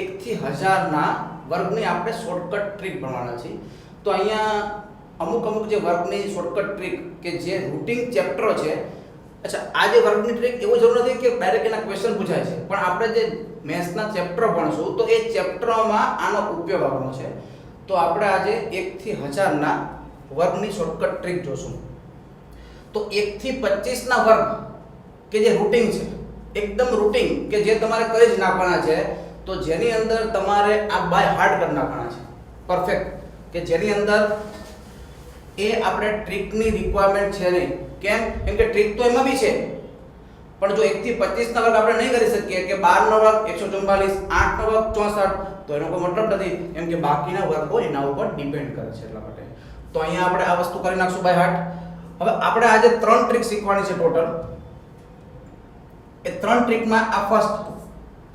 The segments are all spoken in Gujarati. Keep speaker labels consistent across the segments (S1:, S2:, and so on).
S1: 1 થી 1000 ના વર્ગની આપણે શોર્ટકટ ટ્રીક ભણવાના છે. તો અહીંયા અમુક જે વર્ગની શોર્ટકટ ટ્રીક કે જે રૂટિંગ ચેપ્ટર છે. અચ્છા, આ જે વર્ગની ટ્રીક એવું જરૂર નથી કે ડાયરેક્ટ એના ક્વેશ્ચન પૂછાય છે, પણ આપણે જે મેથ્સના ચેપ્ટર ભણશું તો એ ચેપ્ટરમાં આનો ઉપયોગ આવવાનો છે. તો આપણે આજે 1 થી 1000 ના વર્ગની શોર્ટકટ ટ્રીક જોશું. તો 1 થી 25 ના વર્ગ કે જે રૂટિન છે, એકદમ રૂટિન કે જે તમારે કરી જ નાખવાના છે, તો જેની અંદર તમારે આ બાય હાર્ટ કરી નાખવાના છે પરફેક્ટ, કે જેની અંદર એ આપણે ટ્રીકની રિક્વાયરમેન્ટ છે નહીં. કેમ કે ટ્રીક તો એમાં બી છે, પણ જો 1 થી 25 ના વર્ગ આપણે નહીં કરી શકીએ કે 12 નો વર્ગ 144, 8 નો વર્ગ 64, તો એનો કોઈ મતલબ નથી, એમ કે બાકીના વર્ગો એના ઉપર ડિપેન્ડ કરે છે. એટલા માટે તો અહીંયા આપણે આ વસ્તુ કરી નાખશું બાય હાર્ટ. હવે આપણે આજે 3 ટ્રીક શીખવાની છે ટોટલ. એ 3 ટ્રીકમાં આ ફર્સ્ટ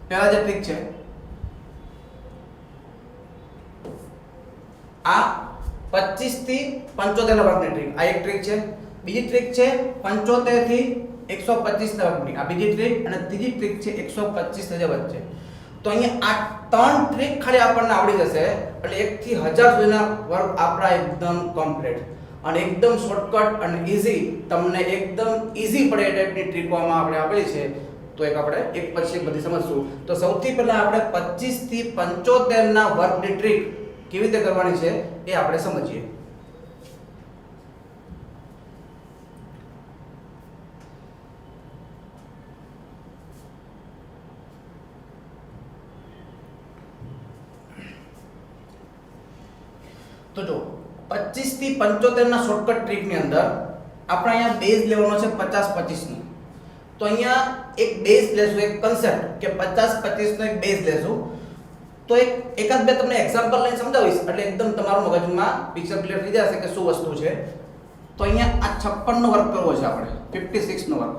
S1: પહેલા જે ટ્રીક છે આ 25 થી 75 ના વર્ગની ટ્રીક, આ એક ટ્રીક છે. બીજી ટ્રીક છે 75 થી 125 ના વર્ગની, આ બીજી ટ્રીક. અને ત્રીજી ટ્રીક છે 125 ની વચ્ચે. તો અહીંયા આ 3 ટ્રીક ખાલી આપણને આવડી જશે એટલે 1 થી 1000 સુધીના વર્ગ આપણા એકદમ કમ્પ્લીટ અને એકદમ શોર્ટકટ અને ઈઝી, તમને એકદમ ઈઝી પડે એ ટાઈપની ટ્રીકો આમાં આપણે આપેલી છે. તો એક આપણે એક પછી એક બધી સમજશું. તો સૌથી પહેલા આપણે 25 થી 75 ના વર્ગની ટ્રીક કેવી રીતે કરવાની છે એ આપણે સમજીએ. તો જો 25 થી 75 ના શોર્ટકટ ટ્રીક ની અંદર આપણે અહીંયા બેઝ લેવાનો છે 50 25 નો. તો અહીંયા એક બેઝ લેશું, એક કન્સેપ્ટ કે 50 25 નો એક બેઝ લેશું. તો એકાદ બે તમને એક્ઝામ્પલ લઈને સમજાવીશ એટલે એકદમ તમારું મગજમાં પિક્ચર ક્લિયર થઈ જશે કે શું વસ્તુ છે. તો અહીંયા આ 56 નો વર્ગ કરવો છે આપણે, 56 નો વર્ગ.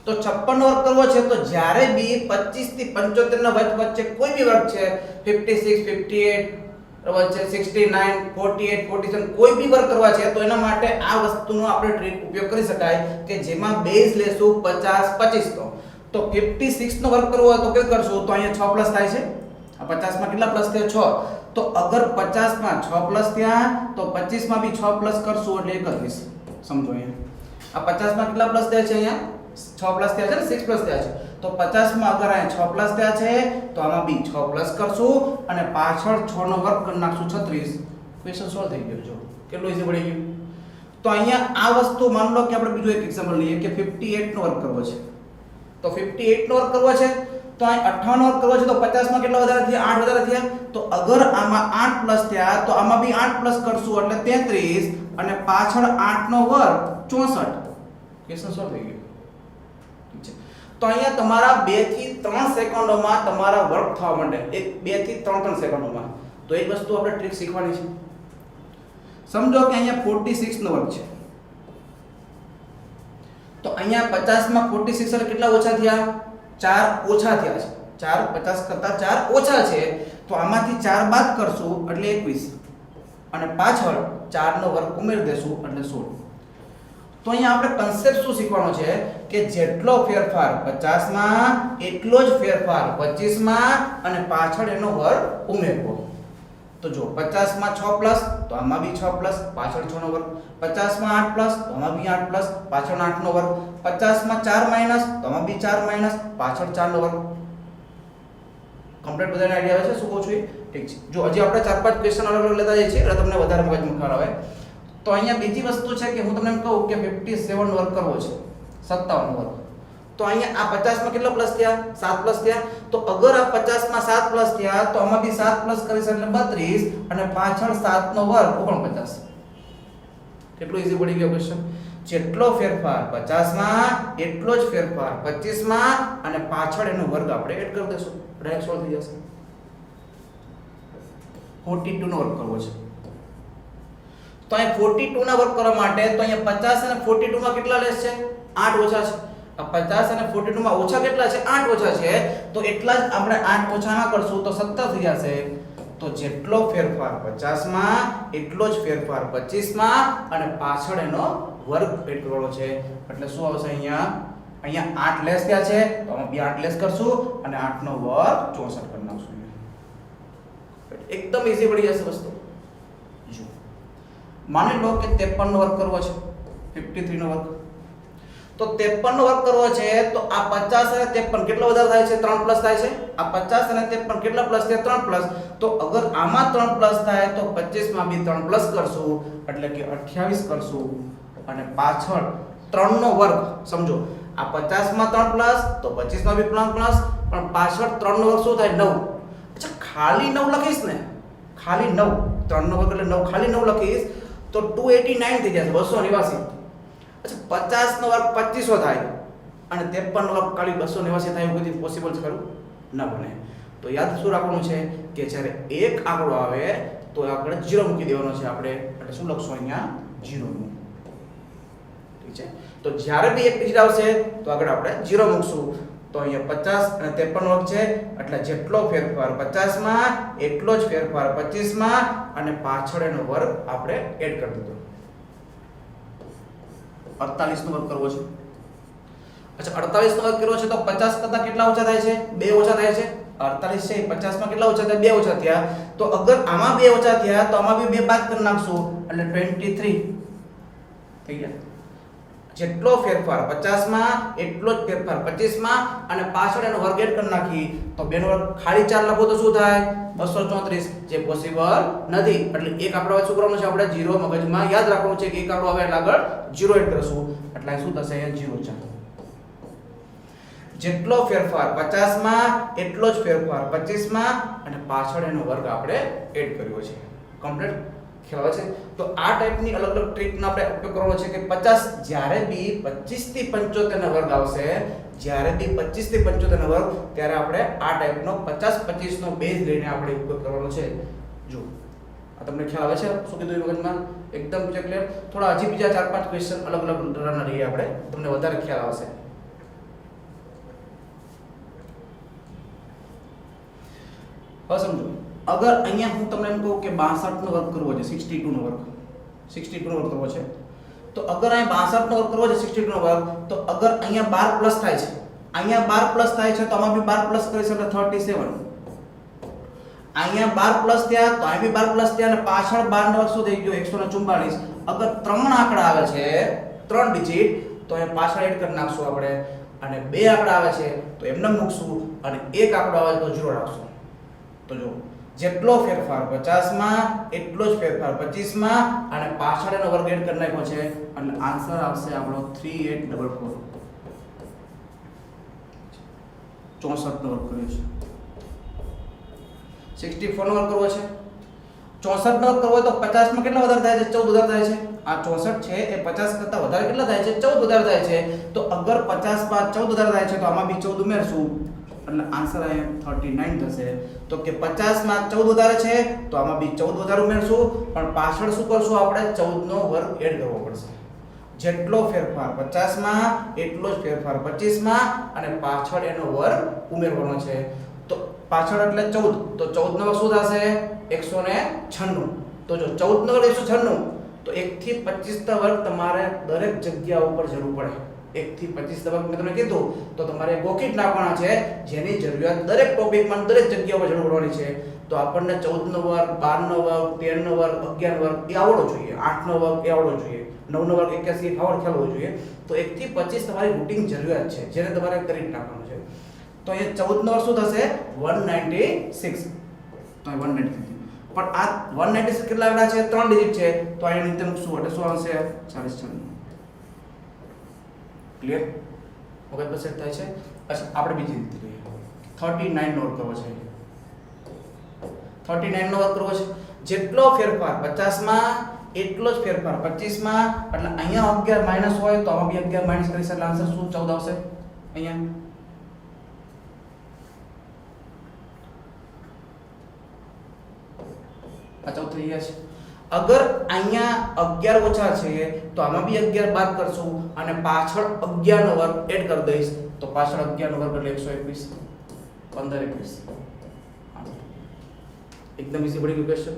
S1: તો 56 નો વર્ગ કરવો છે તો જ્યારે બી 25 થી 75 ના વચ્ચે કોઈ બી વર્ગ છે, 56 58 વચ્ચે 69 48 47 કોઈ બી વર્ગ કરવા છે, તો એના માટે આ વસ્તુનો આપણે ટ્રીક ઉપયોગ કરી શકાય કે જેમાં બેઝ લેશું 50 25 નો. તો 56 નો વર્ગ કરવો હોય તો કેવું કરશું? તો અહીંયા 6 પ્લસ થાય છે. આ 50 માં કેટલા પ્લસ થયા? 6. તો અગર 50 માં 6 પ્લસ થયા તો 25 માં બી 6 પ્લસ કરશું એટલે 31. સમજો અહીંયા આ 50 માં કેટલા પ્લસ થયા છે? અહીંયા 6 પ્લસ થયા છે ને 6 પ્લસ થયા છે. તો 50 માં અગર અહીંયા 6 પ્લસ થયા છે તો આમાં બી 6 પ્લસ કરશું અને પાછળ 6 નો વર્ગ કરી નાખશું 36. ક્વેશ્ચન સોલ્વ થઈ ગયો. જો કેટલું ઈઝી પડી ગયું. તો અહીંયા આ વસ્તુ માન લો કે આપણે બીજો એક એક્ઝામ્પલ લઈએ કે 58 નો વર્ગ કરવો છે. તો 58 નો વર્ગ કરવો છે તો અહીં 58 નો વર્ગ કરવો છે તો 50 માં કેટલા વધારે થયા? 8 વધારે થયા. તો અગર આમાં 8 પ્લસ થયા તો આમાં બી 8 પ્લસ કરશું એટલે 33 અને પાછળ 8 નો વર્ગ 64. ક્વેશ્ચન સોલ્વ થઈ ગયો. તો અહીંયા તમારા 2 થી 3 સેકન્ડોમાં તમારા વર્ક થવા માંડે, 2 થી 3 સેકન્ડોમાં. તો એક વસ્તુ આપણે ટ્રીક શીખવાની છે. સમજો કે અહીંયા 46 નો વર્ગ છે. તો અહીંયા 50 માં 46 એટલે કેટલા ઓછા થયા? 4 ઓછા થયા છે. 4 50 કરતા 4 ઓછા છે. તો આમાંથી 4 બાદ કરશું એટલે 21 અને પાછળ 4 નો વર્ગ ઉમેરી દેશું એટલે 16. તો અહીંયા આપણે કન્સેપ્ટ શું શીખવાનો છે કે જેટલો ફેરફાર 50 માં એટલો જ ફેરફાર 25 માં અને પાછળ એનો વર્ગ ઉમેરવો. તો જો 50 માં 6 પ્લસ તો આમાં બી 6 પ્લસ પાછળ 6 નો વર્ગ, 50 માં 8 પ્લસ તો આમાં બી 8 પ્લસ પાછળ 8 નો વર્ગ, 50 માં 4 માઈનસ તો આમાં બી 4 માઈનસ પાછળ 4 નો વર્ગ. કમ્પ્લીટ બધાને આઈડિયા આવે છે શું કહું છું? ઠીક છે. જો હજી આપણે 4-5 ક્વેશ્ચન અલગ અલગ લેતા જઈએ છીએ એટલે તમને વધારે મગજમાં ખ્યાલ આવે. તો અહીંયા બીજી વસ્તુ છે કે હું તમને એમ કહું કે 57 વર્ગ કરવો છે, 57 વર્ગ. તો અહીંયા આ 50 માં કેટલા પ્લસ થયા? 7 પ્લસ થયા. તો અગર આ 50 માં 7 પ્લસ થયા તો આમાં બી 7 પ્લસ કરીશ એટલે 32 અને પાછળ 7 નો વર્ગ 49. કેટલું ઈઝી પડી ગયો ક્વેશ્ચન. જેટલો ફેરફાર 50 માં એટલો જ ફેરફાર 25 માં અને પાછળ એનો વર્ગ આપણે એડ કરી દેશું, ડાયરેક્ટ સોલ્વ થઈ જશે. 42 નો વર્ગ કરવો છે. તો અહીં 42 ના વર્ગ કરવા માટે તો અહીંયા 50 અને 42 માં કેટલા લેસ છે? 8 ઓછા છે. આ 50 અને 42 માં ઓછા કેટલા છે? 8 ઓછા છે. તો એટલા જ આપણે 8 ઓછા ના કરશું તો 17 થઈ જશે. તો જેટલો ફેરફાર 50 માં એટલો જ ફેરફાર 25 માં અને પાછળ એનો વર્ગ એડ કરવાનો છે. એટલે શું આવશે? અહીંયા 8 લેસ થયા છે તો આમાં બી 8 લેસ કરશું અને 8 નો વર્ગ 64 કરી નાખશું. એકદમ ઈઝી પડી જશે વસ્તુ. જો માની લો કે 53 નો વર્ગ કરવો છે, 53 નો વર્ગ. તો 53 નો વર્ગ કરવો છે તો આ 50 અને 53 કેટલો વધારે થાય છે? 3 પ્લસ થાય છે. આ 50 અને 53 કેટલા પ્લસ છે? 3 પ્લસ. તો અગર આમાં 3 પ્લસ થાય તો 25 માં બી 3 પ્લસ કરશું એટલે કે 28 કરશું. અને પાછળ 3 નો વર્ગ સમજો, આ 50 માં 3 પ્લસ તો 25 માં બી 3 પ્લસ, પણ પાછળ 3 નો વર્ગ શું થાય? 9. અચ્છા ખાલી 9 લખીશ ને, ખાલી 9, 3 નો વર્ગ એટલે 9, ખાલી 9 લખીશ તો 289 થઈ જશે, 289. અચ્છા 50 નો વર્ગ 2500 થાય અને 53 નો વર્ગ ખાલી 289 થાય, એવું કદી પોસિબલ છે ખરું? ન બને. તો યાદ શું રાખવાનું છે કે જ્યારે એક આંકડો આવે તો આપણે 0 મૂકી દેવાનો છે આપણે, એટલે શું લખશું અહીંયા? 0. ઠીક છે. તો જ્યારે બી એક ડિજિટ આવશે તો આગળ આપણે 0 મૂકશું. તો અહીંયા 50 અને 53 નો વર્ગ છે એટલે જેટલો ફેરફાર 50 માં એટલો જ ફેરફાર 25 માં, અને પાછળ એનો વર્ગ આપણે એડ કરી દીધો. 48 નો વર્ગ કરવો છે. અચ્છા 48 નો વર્ગ કરવો છે તો 50 કરતા કેટલા ઓછા થાય છે? 2 ઓછા થાય છે. 48 છે 50 માં કેટલા ઓછા થયા? 2 ઓછા થયા. તો અગર આમાં 2 ઓછા થયા તો આમાં બી 2 બાદ કરી નાખશું એટલે 23 થઈ ગયા. જેટલો ફેરફાર 50 માં એટલો જ ફેરફાર 25 માં, અને પાછળ એનો વર્ગ એડ કરી નાખી તો 2 નો વર્ગ ખાલી 4 લખો તો શું થાય? 234, જે પોસિબલ નથી. એટલે એક આંકડો શું કરવાનું છે આપણે? 0 મગજમાં યાદ રાખવાનું છે કે એક આંકડો આવે એટલે આગળ 0 એડ કરશું એટલે શું થશે? 0 4. જેટલો ફેરફાર 50 માં એટલો જ ફેરફાર 25 માં, અને પાછળ એનો વર્ગ આપણે એડ કર્યો છે. કમ્પ્લીટ ખ્યાલ આવે છે? તો આ ટાઈપની અલગ અલગ ટ્રીકનો આપણે ઉપયોગ કરવાનો છે કે 50 જ્યારે બી 25 થી 75 ના વર્ગ આવશે, જ્યારે બી 25 થી 75 ના વર્ગ, ત્યારે આપણે આ ટાઈપનો 50 25 નો બેઝ લઈને આપણે ઉપયોગ કરવાનો છે. જો આ તમને ખ્યાલ આવે છે શું કીધું મગજમાં? એકદમ ક્લિયર. થોડા હજી બીજા 4-5 ક્વેશ્ચન અલગ અલગ રનના લઈએ આપણે, તમને વધારે ખ્યાલ આવશે. હવે સમજો, અગર અહીંયા હું તમને એમ કહું કે 62 નો વર્ગ કરવો છે, 62 નો વર્ગ, 62 નો વર્ગ કરવો છે, તો અગર અહીંયા 62 નો વર્ગ કરવો છે 62 નો વર્ગ, તો અગર અહીંયા 12 પ્લસ થાય છે, અહીંયા 12 પ્લસ થાય છે તો આમાં બી 12 પ્લસ કરીશ એટલે 37. અહીંયા 12 પ્લસ થયા તો અહીં બી 12 પ્લસ થયા, અને પાછળ 12 નો વર્ગ શું થઈ ગયો? 144. અગર 3 આંકડા આવે છે, 3 ડિજિટ, તો અહીંયા પાછળ એડ કરી નાખશું આપણે, અને 2 આંકડા આવે છે તો એમને મૂકશું, અને એક આંકડો આવે તો 0 રાખશું. તો જો જેટલો ફેરફાર 50 માં એટલો જ ફેરફાર 25 માં, અને પાછળ એનો વર્ગ એડ કરી નાખ્યો છે એટલે આન્સર આવશે આપણો 3844. 64 નો વર્ગ કર્યો છે. 64 નો વર્ગ કરવો છે. 64 નો વર્ગ કરવો હોય તો 50 માં કેટલા વધારે થાય છે? 14 વધારે થાય છે. આ 64 છે એ 50 કરતા વધારે કેટલા થાય છે? 14 વધારે થાય છે. તો અગર 50 માં 14 વધારે થાય છે તો આમાં બી 14 ઉમેરશું એટલે આન્સર અહીંયા 39 થશે. તો કે 50 માં 14 વધારે છે તો આમાં બી 14 વધારે ઉમેરશું, પણ પાછળ શું કરશું આપણે? 14 નો વર્ગ એડ કરવો પડશે. જેટલો ફેરફાર 50 માં એટલો જ ફેરફાર 25 માં, અને પાછળ એનો વર્ગ ઉમેરવાનો છે. તો પાછળ એટલે 14, તો 14 નો વર્ગ શું થશે? 196. તો જો 14 નો વર્ગ 196, તો 1 થી 25 નો વર્ગ તમારે દરેક જગ્યા ઉપર જરૂર પડે. 1 થી 25 વર્ગ મેં તમને કીધું તો તમારે ગોખી જ નાખવાના છે, જેની જરૂરિયાત દરેક ટોપિકમાં દરેક જગ્યા પર જરૂર પડવાની છે. તો આપણને 14 નો વર્ગ, 12 નો વર્ગ, 13 નો વર્ગ, 11 વર્ગ એ આવડવો જોઈએ, 8 નો વર્ગ એ આવડવો જોઈએ, 9 નો વર્ગ 81 ખ્યાલ હોવો જોઈએ. તો 1 થી 25 તમારી રૂટિન જરૂરિયાત છે, જેને તમારે કરી નાખવાનું છે. તો અહીંયા 14 નો વર્ગ શું થશે? 196. તો અહીં 196, પણ આ 196 કેટલા આંકડા છે? 3 ડિજિટ છે, તો અહીંયા નીચે મૂકશું એટલે શું આવશે? 40. ક્લિયર? ઓકે બસ સેટ થાય છે. અચ્છા આપણે બીજી રીતે જોઈએ. 39 નો વર્ગ કરવો છે. 39 નો વર્ગ કરવો છે. જેટલો ફેરફાર 50 માં એટલો જ ફેરફાર 25 માં, એટલે અહીંયા 11 માઈનસ હોય તો આમાં બી 11 માઈનસ કરીશ એટલે આન્સર શું? 14 આવશે. અહીંયા આ 14 થઈ ગયા છે. અગર અહીંયા 11 ઓછા છે તો આમાં બી 11 બાદ કરશું, અને પાછળ 11 નો વર્ગ એડ કરી દઈશ તો પાછળ 11 નો વર્ગ એટલે 121. 15 21. એકદમ ઈઝી પડી ગયું ક્વેશ્ચન.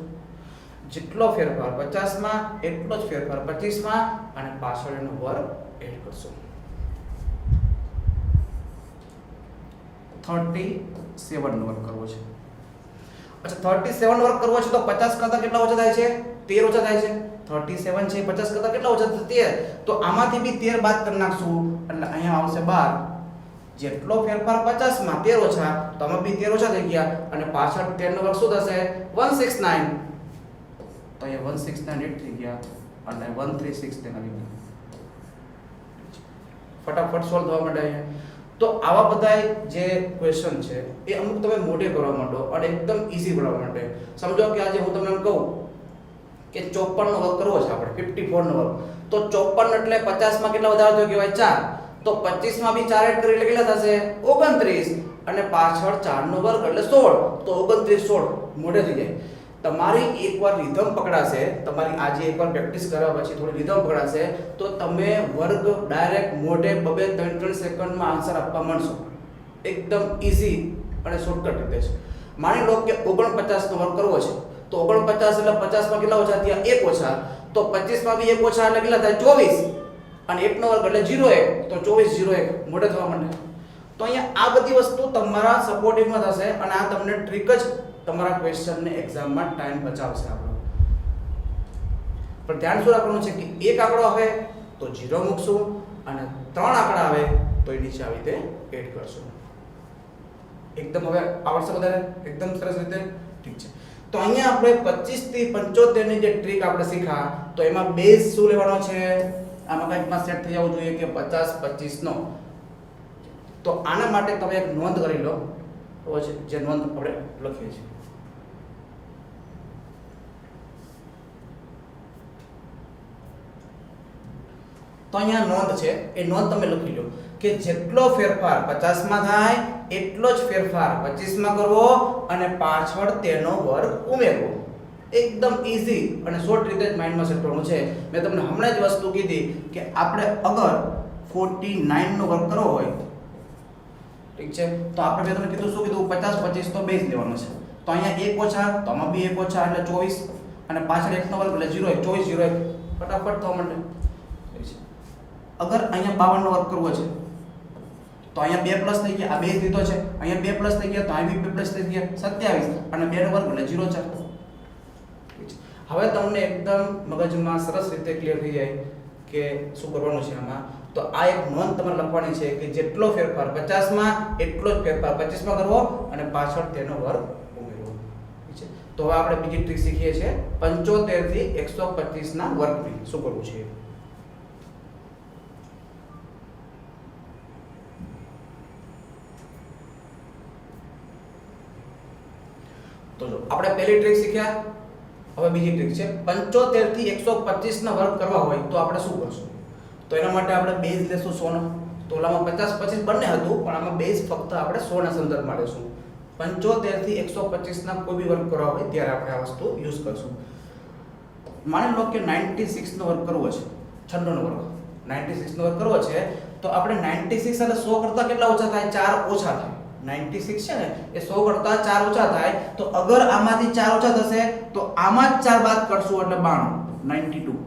S1: જેટલો ફેરફાર 50 માં એટલો જ ફેરફાર 25 માં, અને પાછળ એનો વર્ગ એડ કરશું. 37 નો વર્ગ કરવો છે. अच्छा 37 વર્ગ કરવો છે તો 50 કરતા કેટલા ઓછા થાય છે 13 ઓછા થાય છે 37 છે 50 કરતા કેટલા ઓછા થશે 13 તો આમાંથી બી 13 બાદ કરી નાખશું એટલે અહીંયા આવશે 12 જેટલો ફેરફાર 50 માં 13 ઓછા તો આમાં બી 13 ઓછા થઈ ગયા અને પાછળ 10 નો વર્ગ શું થશે 169 તો અહીંયા 169 એડ થઈ ગયા અને 136 તેના આવી ગયા ફટાફટ સોલ્વ થવા માંડે અહીંયા તો આવા બધા જે ક્વેશ્ચન છે એ અમુક તમે મોઢે કરવા માંડો અને એકદમ ઈઝી બનાવવા માટે સમજો કે આજે હું તમને એમ કહું કે 54 નો વર્ગ કરવો છે આપણે 54 નો વર્ગ તો 54 એટલે 50 માં કેટલા વધારો થયો કહેવાય 4 તો 25 માં બી 4 એડ કરી એટલે કેટલા થશે 29 અને પાછળ 4 નો વર્ગ એટલે 16 તો 29 16 મોઢે થઈ જાય તમારી એકવાર રિધમ પકડાશે તમારી આજે એકવાર પ્રેક્ટિસ કર્યા પછી થોડી રિધમ પકડાશે તો તમે વર્ગ ડાયરેક્ટ મોઢે 2-3 સેકન્ડમાં આન્સર આપવા માંડશો એકદમ ઈઝી અને શોર્ટકટ રીતે છે માની લો કે 49 નો વર્ગ કરવો છે તો 49 એટલે 50 માં કેટલા ઓછા થયા 1 ઓછા તો 25 માં બી 1 ઓછા એટલે કેટલા થાય 24 અને 1 નો વર્ગ એટલે 01 તો 24 01 મોઢે થવા માંડે તો અહીંયા આ બધી વસ્તુ તમારા સપોર્ટિવમાં થશે અને આ તમને ટ્રીક જ તમારા ક્વેશ્ચનને એક્ઝામમાં ટાઈમ બચાવશે આપણો પણ ધ્યાન શું રાખવાનું છે કે એક આંકડો આવે તો 0 મૂકશું અને 3 આંકડા આવે તો એ નીચે આવી રીતે એડ કરશું એકદમ હવે આવડશે બધાને એકદમ સરસ રીતે ઠીક છે તો અહીંયા આપણે 25 થી 75 ની જે ટ્રીક આપણે શીખા તો એમાં બેઝ શું લેવાનો છે આમાં કંઈકમાં સેટ થઈ જવું જોઈએ કે 50 25 નો તો આના માટે તમે એક નોંધ કરી લો તો જે નોંધ આપણે લખીએ છીએ તો અહીંયા નોંધ છે એ નોંધ તમે લખી લો કે જેટલો ફેરફાર 50 માં થાય એટલો જ ફેરફાર 25 માં કરવો અને પાછળ તેનો વર્ગ ઉમેરવો એકદમ ઈઝી અને શોર્ટ રીતે જ માઇન્ડમાં સેટ કરવાનું છે મેં તમને હમણાં જ વસ્તુ કીધી કે આપણે અગર 49 નો વર્ગ કરવો હોય ઠીક છે તો આપણે મેં તમને કીધું શું કીધું 50 25 તો બેઝ લેવાનો છે તો અહીંયા 1 ઓછા તો આમાં બી 1 ઓછા એટલે 24 અને પાછળ 1 નો વર્ગ એટલે 0 24 01 ફટાફટ થવા માંડે અગર અહીંયા 52 નો વર્ગ કરવો છે તો અહીંયા 2 પ્લસ થઈ ગયા આ બેઝ લીધો છે અહીંયા 2 પ્લસ થઈ ગયા તો અહીં બી 2 પ્લસ થઈ ગયા 27 અને 2 નો વર્ગ એટલે 0 4 હવે તમને એકદમ મગજમાં સરસ રીતે ક્લિયર થઈ જાય કે શું કરવાનું છે આમાં તો આ એક નોંધ તમારે લખવાની છે કે જેટલો ફેરફાર 50 માં એટલો જ ફેરફાર 25 માં કરવો અને પાછળ તેનો વર્ગ ઉમેરવો ઠીક છે તો હવે આપણે બીજી ટ્રીક શીખીએ છીએ 75 થી 125 ના વર્ગની શું કરવું છે તો જો આપણે પહેલી ટ્રીક શીખ્યા હવે બીજી ટ્રીક છે 75 થી 125 ના વર્ગ કરવા હોય તો આપણે શું કરશું તો એના માટે આપણે બેઝ લેશું 100 નો તો ઓલામાં 50 25 બંને હતું પણ આમાં બેઝ ફક્ત આપણે 100 ના સંદર્ભમાં લેશું 75 થી 125 ના કોઈ બી વર્ગ કરવા હોય ત્યારે આપણે આ વસ્તુ યુઝ કરશું માની લો કે 96 નો વર્ગ કરવો છે 96 નો વર્ગ 96 નો વર્ગ કરવો છે તો આપણે 96 એટલે 100 કરતા કેટલા ઓછા થાય 4 ઓછા થાય 96 છે ને એ 100 કરતા 4 ઓછા થાય તો અગર આમાંથી 4 ઓછા થશે તો આમાં જ 4 બાદ કરશું એટલે 92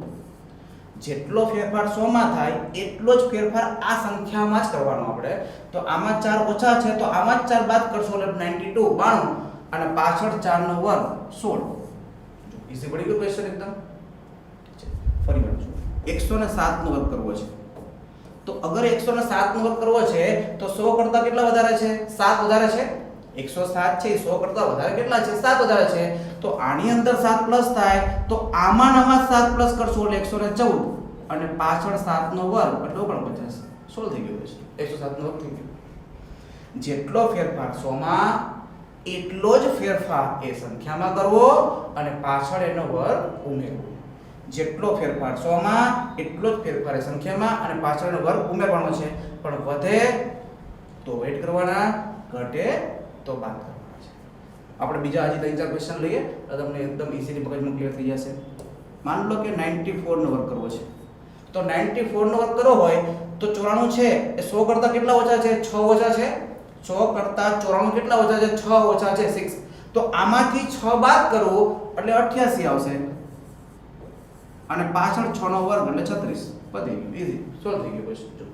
S1: જેટલો ફેરફાર 100 માં થાય એટલો જ ફેરફાર આ સંખ્યામાં જ કરવાનો આપણે તો આમાં 4 ઓછા છે તો આમાં જ 4 બાદ કરશું એટલે 92 અને પાછળ 4 નો વર્ગ 16 ઈઝી પડી ગયો ક્વેશ્ચન એકદમ ફરી વળજો 107 નો વર્ગ કરવો છે તો અગર 107 નો વર્ગ કરવો છે તો 100 કરતા કેટલા વધારે છે 7 વધારે છે 107 છે 100 કરતા વધારે કેટલા છે 7 વધારે છે તો આની અંદર 7 પ્લસ થાય તો આમાં 7 પ્લસ કરશું એટલે 114 અને પાછળ 7 નો વર્ગ એટલે 49 સોલ્વ થઈ ગયું છે 107 નો વર્ગ થઈ ગયો જેટલો ફેરફાર 100 માં એટલો જ ફેરફાર એ સંખ્યામાં કરવો અને પાછળ એનો વર્ગ ઉમેરવો જેટલો ફેરફાર 100 માં એટલો જ ફેરફાર એ સંખ્યામાં અને પાછળનો વર્ગ ઉમેરવાનો છે પણ વધે તો વેઇટ કરવાના ઘટે તો બાદ કરવાના છે આપણે બીજા હજી 3-4 ક્વેશ્ચન લઈએ તો તમને એકદમ ઈઝીલી મગજમાં ક્લિયર થઈ જશે માન લો કે 94 નો વર્ગ કરવો છે તો 94 નો વર્ગ કરવો હોય તો 94 છે એ 100 કરતા કેટલા ઓછા છે 6 ઓછા છે 6 કરતા 94 કેટલા ઓછા છે 6 ઓછા છે 6 તો આમાંથી 6 બાદ કરો એટલે 88 આવશે અને પાછળ 6 નો વર્ગ એટલે 36 પતી ગયું ઈઝી સોલ્વ થઈ ગયું ક્વેશ્ચન જો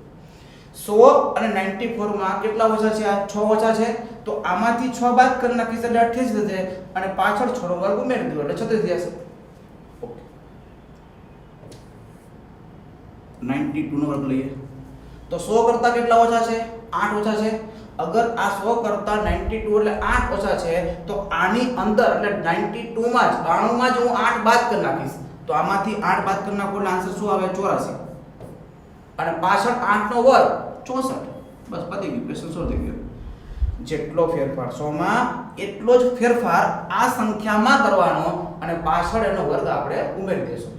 S1: 100 અને 94 માં કેટલા ઓછા છે આ 6 ઓછા છે તો આમાંથી 6 બાદ કરી નાખીશ એટલે 28 વધે અને પાછળ 6 નો વર્ગ ઉમેરી દો એટલે 36 થશે. ઓકે 92 નો વર્ગ લઈએ તો 100 કરતા કેટલા ઓછા છે? 8 ઓછા છે. અગર આ 100 કરતા 92 એટલે 8 ઓછા છે તો આની અંદર એટલે 92 માં જ 92 માં જ હું 8 બાદ કરી નાખીશ તો આમાંથી 8 બાદ કરી નાખો એટલે આન્સર શું આવે? 84. અને પાછળ 8 નો વર્ગ 64. બસ પતી ગયું, ક્વેશ્ચન સોલ્વ થઈ ગયો. જેટલો ફેરફાર 100 માં એટલો જ ફેરફાર આ સંખ્યામાં કરવાનો અને પાછળ એનો વર્ગ આપણે ઉમેરી દેશું.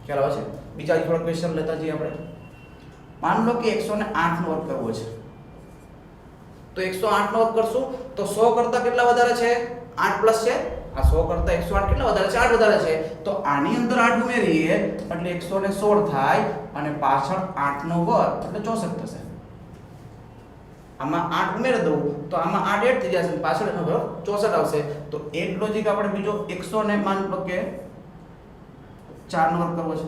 S1: ખ્યાલ આવે છે? બીજા થોડા ક્વેશ્ચન લેતા જઈએ આપણે. માન લો કે 108 નો વર્ગ કરવો છે તો 108 નો વર્ગ કરશું તો 100 કરતા કેટલા વધારે છે? 8 પ્લસ છે. આ 100 કરતા 108 કેટલા વધારે છે? 8 વધારે છે. તો આની અંદર 8 ઉમેરીએ એટલે 116 થાય અને પાછળ 8 નો વર્ગ એટલે 64 થશે. આમાં 8 ઉમેરી દઉં તો આમાં 8 એડ થઈ જશે પાછળ એનો વર્ગ 64 આવશે. તો એક લોજિક આપણે બીજો 100 ને માન લો કે 4 નો વર્ગ કરવો છે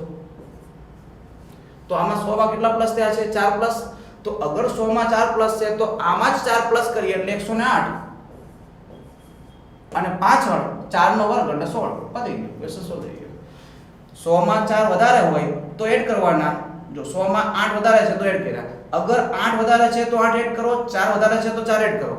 S1: તો આમાં 100 માં કેટલા પ્લસ થયા છે? 4 પ્લસ. તો અગર 100 માં 4 પ્લસ છે તો આમાં જ 4 પ્લસ કરીએ એટલે 108 અને પાછળ 4 નો વર્ગ એટલે 16. પતી ગયું, ક્વેશ્ચન સોલ્વ થઈ ગયો. 100 માં 4 વધારે હોય તો એડ કરવાના. જો 100 માં 8 વધારે છે તો એડ કર્યા. અગર 8 વધારે છે તો 8 એડ કરો, 4 વધારે છે તો 4 એડ કરો.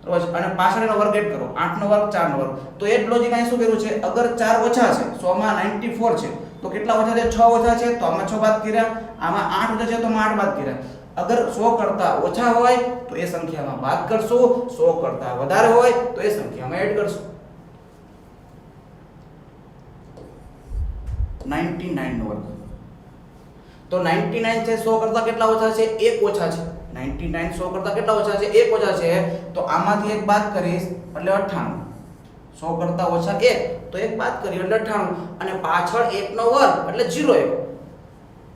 S1: બરાબર. અને પાછળ એનો વર્ગ એડ કરો. 8 નો વર્ગ 4 નો વર્ગ. તો એ જ લોજિક અહીં શું કર્યું છે? અગર 4 ઓછા છે, 100 માં 94 છે તો કેટલા ઓછા છે? 6 ઓછા છે તો આમાં 6 બાદ કર્યા. આમાં 8 ઓછા છે તો આમાં 8 બાદ કર્યા. અગર 100 કરતા ઓછા હોય તો એ સંખ્યામાં બાદ કરશું, 100 કરતા વધારે હોય તો એ સંખ્યામાં એડ કરશું. 99 નો વર્ગ. તો 99 છે 100 કરતા કેટલા ઓછા છે? 1 ઓછા છે. 99 100 કરતા કેટલા ઓછા છે? 1 ઓછા છે. તો આમાંથી 1 બાદ કરીશ એટલે 98. 100 કરતા ઓછા 1 તો 1 બાદ કરીએ એટલે 98 અને પાછળ 1 નો વર્ગ એટલે 01.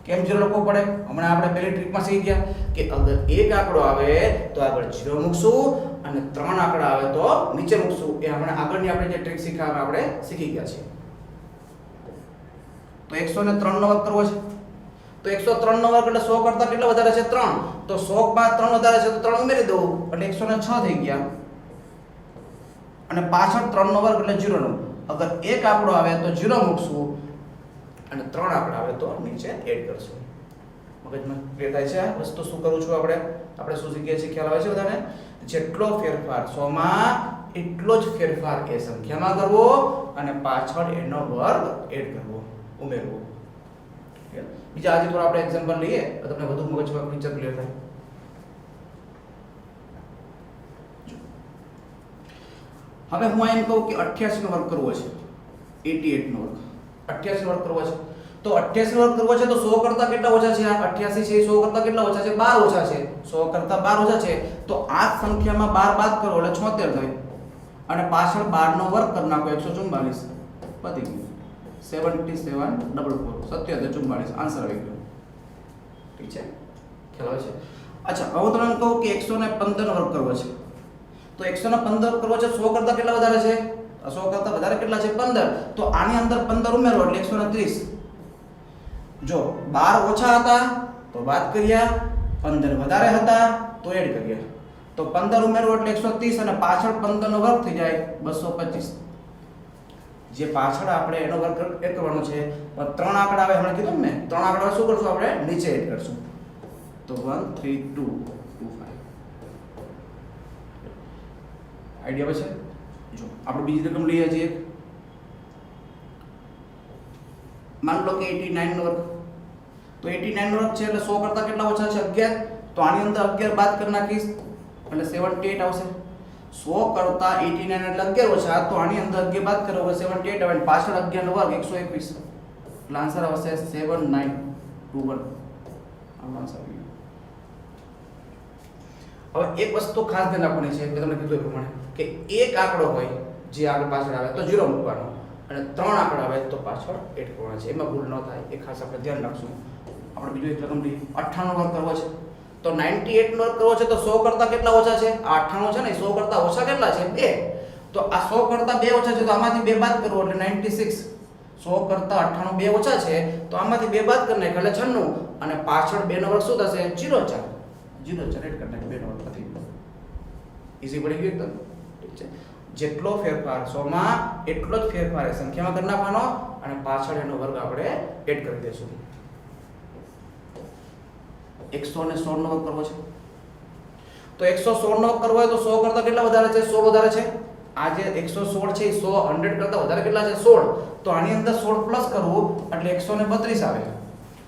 S1: કેમ 0 લખવો પડે? હમણાં આપણે પહેલી ટ્રીકમાં શીખી ગયા કે અગર એક આંકડો આવે તો આગળ 0 મૂકશું અને 3 આંકડા આવે તો નીચે મૂકશું. એ હમણાં આગળની આપણે જે ટ્રીક શીખવામાં આપણે શીખી ગયા છે. તો 103 નો વર્ગ કરવો છે તો 103 નો વર્ગ એટલે 100 કરતા કેટલા વધારે છે? 3. તો 100 માં 3 વધારે છે તો 3 ઉમેરી દઉં એટલે 106 થઈ ગયા અને પાછળ 3 નો વર્ગ એટલે 0 નો. અગર એક આંકડો આવે તો 0 મૂકશું અને 3 આંકડા આવે તો નીચે એડ કરશું. મગજમાં ક્લિયર થાય છે આ વસ્તુ? શું કરું છું આપણે શું શીખીએ છીએ? ખ્યાલ આવે છે બધાને? જેટલો ફેરફાર 100 માં એટલો જ ફેરફાર એ સંખ્યામાં કરવો અને પાછળ એનો વર્ગ એડ કરવો, ઉમેરવો. બીજા આજે થોડા આપણે એક્ઝામ્પલ લઈએ તો તમને વધુ મગજમાં પિક્ચર ક્લિયર થાય. હવે હું એમ કહું કે 88 નો વર્ગ કરવો છે, 88 નો વર્ગ 88 નો વર્ગ કરવો છે તો 88 નો વર્ગ કરવો છે તો 100 કરતા કેટલા ઓછા છે? આ 88 છે 100 કરતા કેટલા ઓછા છે? 12 ઓછા છે. 100 કરતા 12 ઓછા છે તો આ સંખ્યામાં 12 બાદ કરો એટલે 76 થાય અને પાછળ 12 નો વર્ગ કરી નાખો 144. પતી ગયું. 77 44 આન્સર આવી ગયો. ઠીક છે? ખ્યાલ આવે છે? અચ્છા, હવે તમને કહું કે 115 નો વર્ગ કરવો છે તો 115 કરવો છે 100 કરતા કેટલા વધારે છે? 100 કરતા વધારે કેટલા છે? 15. તો આની અંદર 15 ઉમેરો એટલે 130. જો 12 ઓછા હતા તો બાદ કર્યા, 15 વધારે હતા તો એડ કર્યા. તો 15 ઉમેરો એટલે 130 અને પાછળ 15 નો વર્ગ થઈ જાય 225. જે પાછળ આપણે એનો વર્ગ એડ કરવાનો છે. 3 આંકડા આવે હમણાં કીધું ને, 3 આંકડા શું કરશું આપણે? નીચે એડ કરશું. તો 1 3 2 2 5. આઈડિયા છે? જો આપણે બીજી રકમ લઈએ છીએ. માન લો કે 89 નો વર્ગ. તો 89 નો વર્ગ છે એટલે 100 કરતા કેટલા ઓછા છે? 11. તો આની અંદર 11 બાદ કરી નાખીશ એટલે 78 આવશે. 100 કરતા 89 એટલે 11 ઓછા તો આની અંદર 11 બાદ કરો એટલે 78 આવે. પાછળ 11 નો વર્ગ 121. એટલે આન્સર આવશે 7921. આનો આન્સર આવી ગયો. હવે એક વસ્તુ ખાસ ધ્યાન રાખવાની છે કે તમને કીધું એ પ્રમાણે કે એક આંકડો હોય જે આગળ પાછળ આવે તો 0 મૂકવાનો અને 3 આંકડા આવે તો પાછળ એડ કરવાના છે. એમાં ભૂલ ન થાય એ ખાસ આપણે ધ્યાન રાખશું. આપણે બીજો એક રકમ લઈએ. 98 નો વર્ગ કરવો છે તો 98 નો વર્ગ કરવો છે તો 100 કરતા કેટલા ઓછા છે? આ 98 છે ને 100 કરતા ઓછા કેટલા છે? 2. તો આ 100 કરતા 2 ઓછા છે તો આમાંથી 2 બાદ કરો એટલે 96. 100 કરતા 98 2 ઓછા છે તો આમાંથી 2 બાદ કરી નાખો એટલે 96 અને પાછળ 2 નો વર્ગ શું થશે? 04. 04 એડ કરી નાખો 2 નો વર્ગ નથી. ઈઝી પડી ગયું એકદમ. ઠીક છે, જેટલો ફેરફાર 100 માં એટલો જ ફેરફાર એ સંખ્યામાં કરી નાખવાનો અને પાછળ એનો વર્ગ આપણે એડ કરી દઈશું. 116 નો વર્ગ કરવો છે તો 116 નો વર્ગ કરવો હોય તો 100 કરતા કેટલા વધારે છે? 16 વધારે છે. આ જે 116 છે એ 100 કરતા વધારે કેટલા છે? 16. તો આની અંદર 16 પ્લસ કરવું એટલે 132 આવે.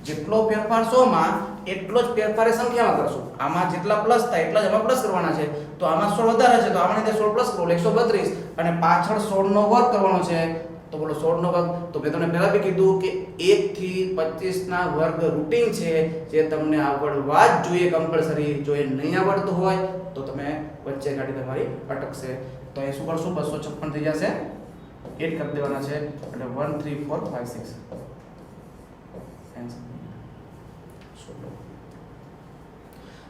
S1: જેટલો ફેરફાર 100 માં એટલો જ ફેરફાર એ સંખ્યામાં કરશું. આમાં જેટલા પ્લસ થાય એટલા જ આમાં પ્લસ કરવાના છે. તો આમાં 16 વધારે છે તો આમાં અંદર 16 પ્લસ કરો 132 અને પાછળ 16 નો વર્ગ કરવાનો છે. તો બોલો 16 નો વર્ગ. તો મેં તમને પહેલા બી કીધું કે 1 થી 25 ના વર્ગ રૂટીન છે જે તમને આવડવા જ જોઈએ કમ્પલસરી. જો એ નહીં આવડતું હોય તો તમે વચ્ચે ગાડી તમારી અટકશે. તો એ શું કરશું? 256 થઈ જશે. એડ કરી દેવાના છે એટલે 1 3 4 5 6 આન્સર.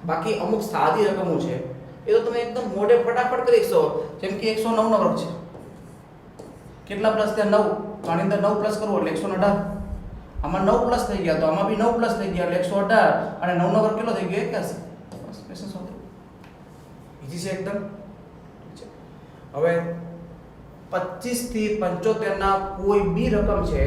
S1: બાકી અમુક સાદી રકમો છે એ તો તમે એકદમ મોઢે ફટાફટ કરી શકશો. જેમ કે 109 નો વર્ગ છે. કેટલા પ્લસ થયા? 9. તો આની અંદર 9 પ્લસ કરવો એટલે 118. આમાં 9 પ્લસ થઈ ગયા તો આમાં બી 9 પ્લસ થઈ ગયા એટલે 118 અને 9 નો વર્ગ કેટલો થઈ ગયો? 81. બસ ક્વેશ્ચન સોલ્વ. ઈઝી છે એકદમ. હવે 25 થી 75 ના કોઈ બી રકમ છે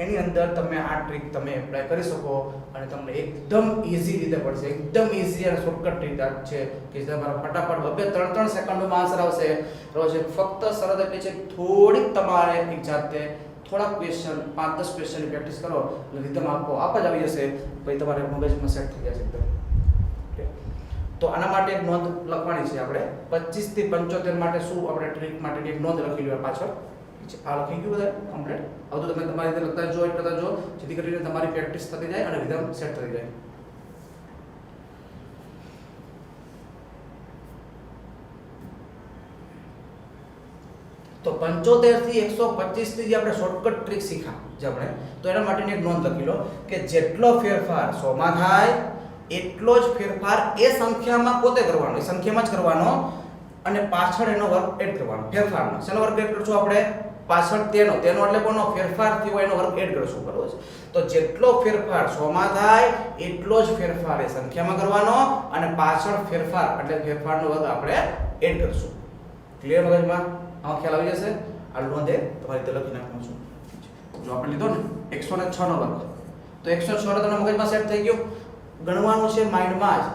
S1: એની અંદર તમે આ ટ્રીક તમે એપ્લાય કરી શકો અને તમને એકદમ ઈઝી રીતે પડશે. એકદમ ઈઝી અને શોર્ટકટ રીત છે કે તમારા ફટાફટ 2-3 સેકન્ડમાં આન્સર આવશે. રોજે ફક્ત શરત એટલી છે થોડીક તમારે એક જાતે થોડા ક્વેશ્ચન 5-10 ક્વેશ્ચનની પ્રેક્ટિસ કરો એટલે રીધમ આપ જ આવી જશે. પછી તમારે મગજમાં સેટ થઈ જશે એકદમ. તો આના માટે એક નોંધ લખવાની છે આપણે. 25 થી 75 માટે શું આપણે ટ્રીક માટેની એક નોંધ લખી લેવા પાછળ. આ લખી ગયું બધા કમ્પ્લીટ. હવે તો તમે તમારી રીતે લખતા જો એટલા જો જેથી કરીને તમારી પ્રેક્ટિસ થતી જાય અને રિધમ સેટ થઈ જાય. તો 75 થી 125 થી જે આપણે શોર્ટકટ ટ્રીક શીખ્યા જે આપણે, તો એના માટેની એક નોંધ લખી લો કે જેટલો ફેરફાર 100 માં થાય એટલો જ ફેરફાર એ સંખ્યામાં પોતે કરવાનો, એ સંખ્યામાં જ કરવાનો અને પાછળ એનો વર્ગ એડ કરવાનો. ફેરફારનો શેનો વર્ગ એડ કરશું આપણે? પાછળ તેનો એટલે કોનો? ફેરફાર થયો એનો વર્ગ એડ કરશું. બરોબર છે. તો જેટલો ફેરફાર 100 માં થાય એટલો જ ફેરફાર એ સંખ્યામાં કરવાનો અને પાછળ ફેરફાર એટલે ફેરફારનો વર્ગ આપણે એડ કરશું. ક્લિયર મગજમાં? આમાં ખ્યાલ આવી જશે. આ નોંધે તમારી રીતે લખી નાખવાનું છું. જો આપણે લીધો ને 106 નો વર્ગ તો 106 તમને મગજમાં સેટ થઈ ગયો. ગણવાનું છે માઇન્ડમાં જ.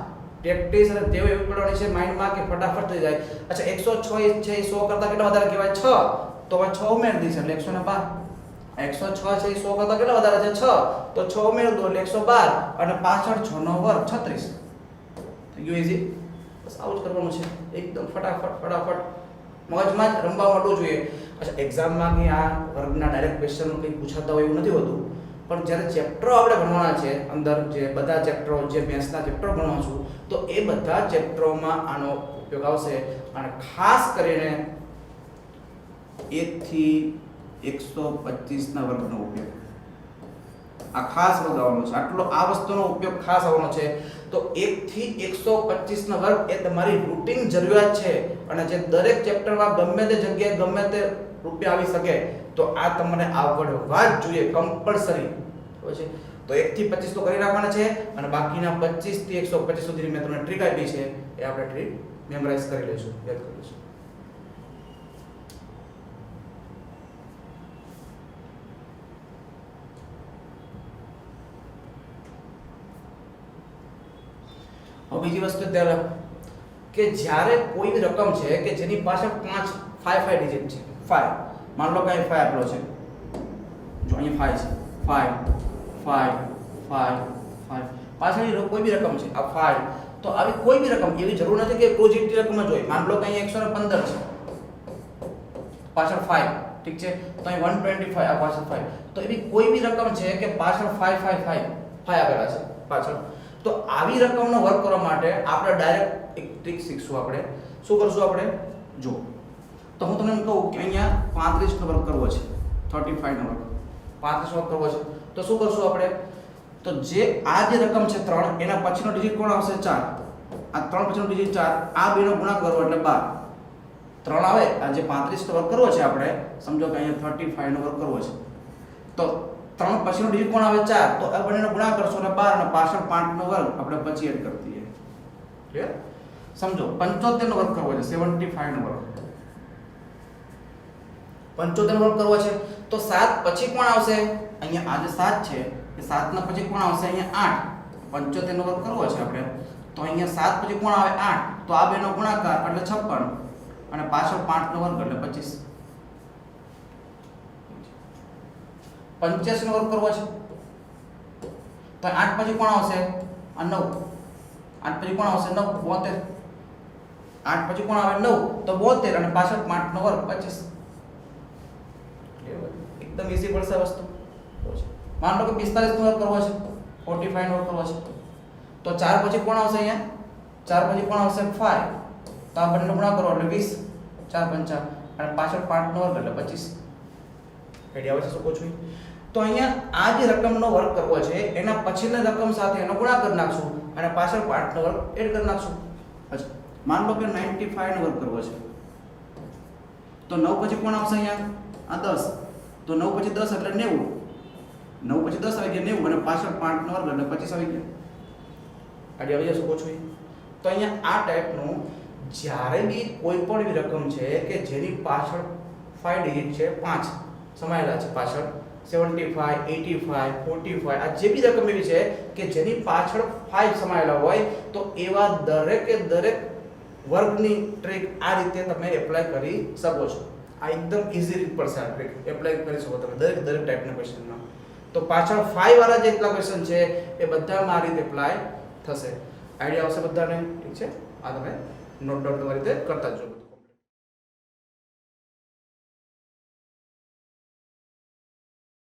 S1: પ્રેક્ટિસ અને ટેવ એવી પડવાની છે માઇન્ડમાં કે ફટાફટ થઈ જાય. અચ્છા 106 છે એ 100 કરતા કેટલા વધારે કહેવાય? 6. તો 6 ઉમેરી દઈશ એટલે 112. 106 છે એ 100 કરતા કેટલા વધારે છે? 6. તો 6 ઉમેરી દો એટલે 112 અને પાછળ 6 નો વર્ગ 36. થઈ ગયું ઈઝી. બસ આવું જ કરવાનું છે એકદમ ફટાફટ મગજમાં જ રમવા માંડવું જોઈએ. અચ્છા એક્ઝામમાં કે આ વર્ગના ડાયરેક્ટ ક્વેશ્ચન કંઈ પૂછાતા હોય એવું નથી હોતું. પણ જ્યારે ચેપ્ટરો આપણે ભણવાના છે અંદર જે બધા ચેપ્ટરો જે મેથ્સના ચેપ્ટરો ભણવા છું તો એ બધા ચેપ્ટરોમાં આનો ઉપયોગ આવશે અને ખાસ કરીને 1 થી 125 ના વર્ગનો ઉપયોગ આ ખાસ વર્ગ આવવાનો છે. આટલો આ વસ્તુનો ઉપયોગ ખાસ આવવાનો છે. તો 1 થી 125 ના વર્ગ એ તમારી રૂટીન જરૂરિયાત છે અને જે દરેક ચેપ્ટરમાં ગમે તે જગ્યાએ ગમે તે રૂપે આવી શકે તો આ તમને આવડવા જ જોઈએ કમ્પલસરી. પછી તો 1 થી 25 તો કરી નાખવાના છે અને બાકીના 25 થી 125 સુધીની મેં તમને ટ્રીક આપી છે એ આપણે ટ્રીક મેમરાઇઝ કરી લઈશું, યાદ કરી લઈશું. હવે બીજી વસ્તુ ધ્યાન રાખો કે જ્યારે કોઈ બી રકમ છે કે જેની પાસે 5 ડિજિટ છે, 5 માન લો કે 5 આપેલો છે, જો અહીંયા 5 છે, 5 પાછળની કોઈ બી રકમ છે આ 5. તો આવી કોઈ બી રકમ એવી જરૂર નથી કે પોઝિટિવ રકમ જ હોય. માન લો કે અહીંયા 115 છે પાછળ 5, ઠીક છે, તો અહીં 125 આ પાછળ 5. તો એવી કોઈ બી રકમ છે કે પાછળ 5 આપેલા છે પાછળ. તો આવી રકમનો વર્ગ કરવા માટે આપણે ડાયરેક્ટ એક ટ્રીક શીખશું. આપણે શું કરશું? આપણે જો તો હું તમને એમ કહું કે અહીંયા 35 નો વર્ગ કરવો છે, 35 નો વર્ગ 35 વર્ગ કરવો છે તો શું કરશું આપણે? તો જે આ જે રકમ છે 3 એના પછીનો ડિજિટ કોણ આવશે? 4. આ 3 પછીનો ડિજિટ 4, આ બેનો ગુણાકાર કરવો એટલે 12. 3 આવે. આ જે 35 નો વર્ગ કરવો છે આપણે સમજો કે અહીંયા 35 નો વર્ગ કરવો છે તો 3 પછીનો ડિજિટ કોણ આવે? 4. તો આ બંનેનો ગુણાકાર કરશો એટલે 12 અને પાછળ 5 નો વર્ગ આપણે પછી એડ કરી દઈએ. ક્લિયર? સમજો 75 નો વર્ગ કરવો છે 75 નો વર્ગ 75 નો વર્ગ કરવો છે તો 7 પછી કોણ આવશે અહીંયા આ જે 7 છે એ 7 ના પછી કોણ આવશે અહીંયા 8 75 નો વર્ગ કરવો છે આપણે તો અહીંયા 7 પછી કોણ આવે 8 તો આ બેનો ગુણાકાર એટલે 56 અને પાછળ 5 નો વર્ગ એટલે 25 85 નો વર્ગ કરવો છે તો 8 પછી કોણ આવશે આ 9 8 પછી કોણ આવશે 9 72 8 પછી કોણ આવે 9 તો 72 અને પાછળ 5 નો વર્ગ 25 एकदम इजी પડશે વસ્તુ માન લો કે 45 નો વર્ગ કરવો છે 45 નો વર્ગ કરવો છે તો 4 પછી કોણ આવશે અહીંયા 4 પછી કોણ આવશે 5 તો આ બંને ગુણા કરો એટલે 20 4 5 અને પાછળ 5 નો વર્ગ એટલે 25 આઈડિયા આવે છે શું પૂછું તો અહીંયા આ જે રકમનો વર્ગ કરવો છે એના પછીની રકમ સાથે એનો ગુણાકાર કરી નાખશું અને પાછળ 5 નો વર્ગ એડ કરી નાખશું અચ્છા માન લો કે 95 નો વર્ગ કરવો છે તો 9 પછી કોણ આવશે અહીંયા આ 10 તો 9 પછી 10 એટલે 90 9 પછી 10 આવી ગયા 90 અને પાછળ 5 નો વર્ગ એટલે 25 આવી ગયા આડી આવી જશે પૂછું તો અહીંયા આ ટાઈપનું જ્યારે બી કોઈ પણ એવી રકમ છે કે જેની પાછળ 5 ડિજિટ છે 5 સમાયેલા છે પાછળ 75 85 45 આ જે બી રકમ એવી છે કે જેની પાછળ 5 સમાયેલા હોય તો એવા દરેકે દરેક વર્ગની ટ્રીક આ રીતે તમે એપ્લાય કરી શકો છો આ એકદમ ઈઝી રીત પડશે આ ટ્રીક એપ્લાય કરી શકો તમે દરેક ટાઈપના ક્વેશ્ચનમાં તો પાછળ 5 વાળા જેટલા ક્વેશ્ચન છે એ બધામાં આ રીતે એપ્લાય થશે આઈડિયા આવશે બધાને ઠીક છે આ તમે નોટ ડાઉન તમારી રીતે કરતા જ જો